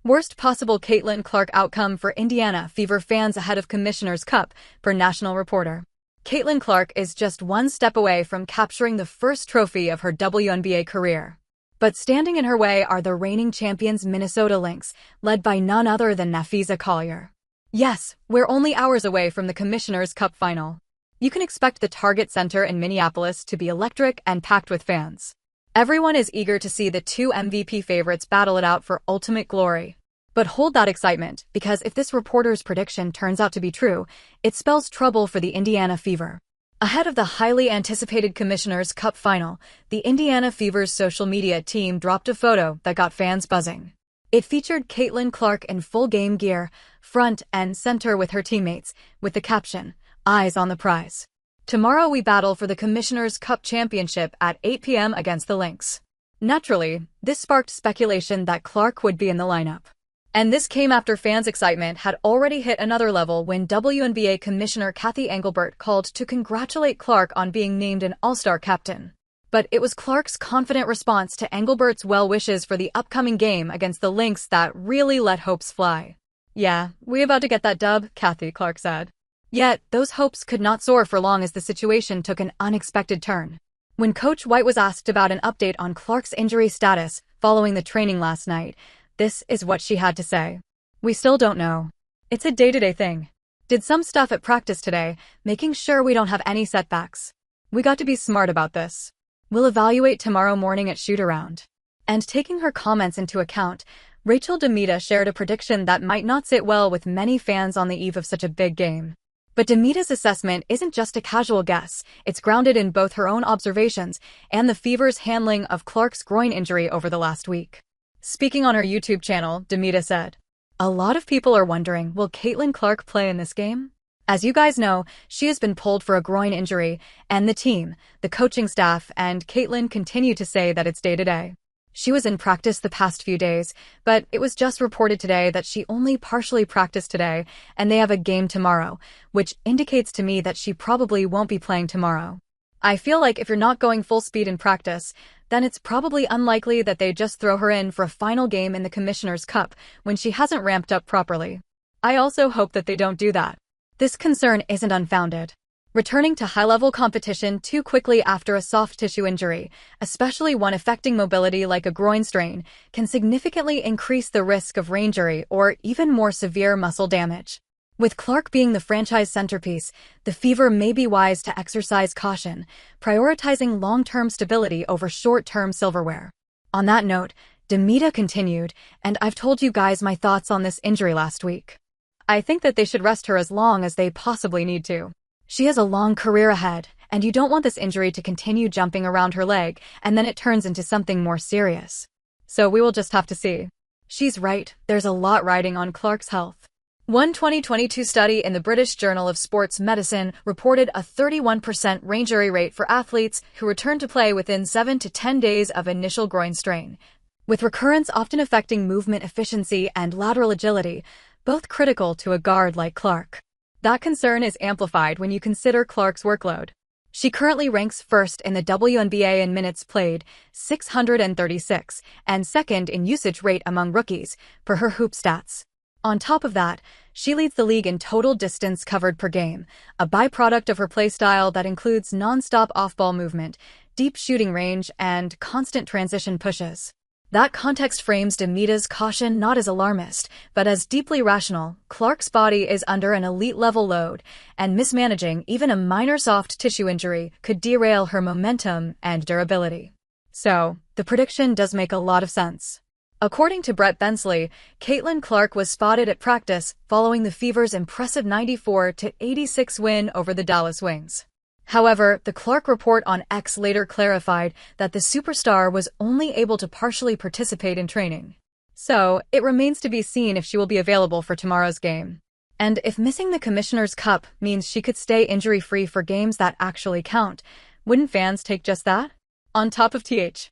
Worst possible Caitlin Clark outcome for Indiana Fever fans ahead of Commissioner's Cup, per National Reporter. Caitlin Clark is just one step away from capturing the first trophy of her WNBA career. But standing in her way are the reigning champions Minnesota Lynx, led by none other than Napheesa Collier. Yes, we're only hours away from the Commissioner's Cup final. You can expect the Target Center in Minneapolis to be electric and packed with fans. Everyone is eager to see the two MVP favorites battle it out for ultimate glory. But hold that excitement, because if this reporter's prediction turns out to be true, it spells trouble for the Indiana Fever. Ahead of the highly anticipated Commissioner's Cup final, the Indiana Fever's social media team dropped a photo that got fans buzzing. It featured Caitlin Clark in full game gear, front and center with her teammates, with the caption, "Eyes on the prize. Tomorrow we battle for the Commissioner's Cup championship at 8 p.m. against the Lynx." Naturally, this sparked speculation that Clark would be in the lineup. And this came after fans' excitement had already hit another level when WNBA Commissioner Cathy Engelbert called to congratulate Clark on being named an All-Star captain. But it was Clark's confident response to Engelbert's well wishes for the upcoming game against the Lynx that really let hopes fly. "Yeah, we about to get that dub," Cathy Clark said. Yet, those hopes could not soar for long as the situation took an unexpected turn. When Coach White was asked about an update on Clark's injury status following the training last night, this is what she had to say. "We still don't know. It's a day-to-day thing. Did some stuff at practice today, making sure we don't have any setbacks. We got to be smart about this. We'll evaluate tomorrow morning at shoot-around." And taking her comments into account, Rachel DeMita shared a prediction that might not sit well with many fans on the eve of such a big game. But DeMita's assessment isn't just a casual guess, it's grounded in both her own observations and the Fever's handling of Clark's groin injury over the last week. Speaking on her YouTube channel, DeMita said, "A lot of people are wondering, will Caitlin Clark play in this game? As you guys know, she has been pulled for a groin injury, and the team, the coaching staff, and Caitlin continue to say that it's day-to-day. She was in practice the past few days, but it was just reported today that she only partially practiced today, and they have a game tomorrow, which indicates to me that she probably won't be playing tomorrow. I feel like if you're not going full speed in practice, then it's probably unlikely that they just throw her in for a final game in the Commissioner's Cup when she hasn't ramped up properly. I also hope that they don't do that. This concern isn't unfounded. Returning to high-level competition too quickly after a soft tissue injury, especially one affecting mobility like a groin strain, can significantly increase the risk of re-injury or even more severe muscle damage. With Clark being the franchise centerpiece, the Fever may be wise to exercise caution, prioritizing long-term stability over short-term silverware. On that note, DeMita continued, "And I've told you guys my thoughts on this injury last week. I think that they should rest her as long as they possibly need to. She has a long career ahead, and you don't want this injury to continue jumping around her leg, and then it turns into something more serious. So we will just have to see." She's right, there's a lot riding on Clark's health. One 2022 study in the British Journal of Sports Medicine reported a 31% re-injury rate for athletes who return to play within 7 to 10 days of initial groin strain, with recurrence often affecting movement efficiency and lateral agility, both critical to a guard like Clark. That concern is amplified when you consider Clark's workload. She currently ranks first in the WNBA in minutes played, 636, and second in usage rate among rookies, per her hoop stats. On top of that, she leads the league in total distance covered per game, a byproduct of her playstyle that includes non-stop off-ball movement, deep shooting range, and constant transition pushes. That context frames DeMita's caution not as alarmist, but as deeply rational. Clark's body is under an elite-level load, and mismanaging even a minor soft tissue injury could derail her momentum and durability. So, the prediction does make a lot of sense. According to Brett Bensley, Caitlin Clark was spotted at practice following the Fever's impressive 94-86 win over the Dallas Wings. However, the Clark report on X later clarified that the superstar was only able to partially participate in training. So, it remains to be seen if she will be available for tomorrow's game. And if missing the Commissioner's Cup means she could stay injury-free for games that actually count, wouldn't fans take just that? On top of TH.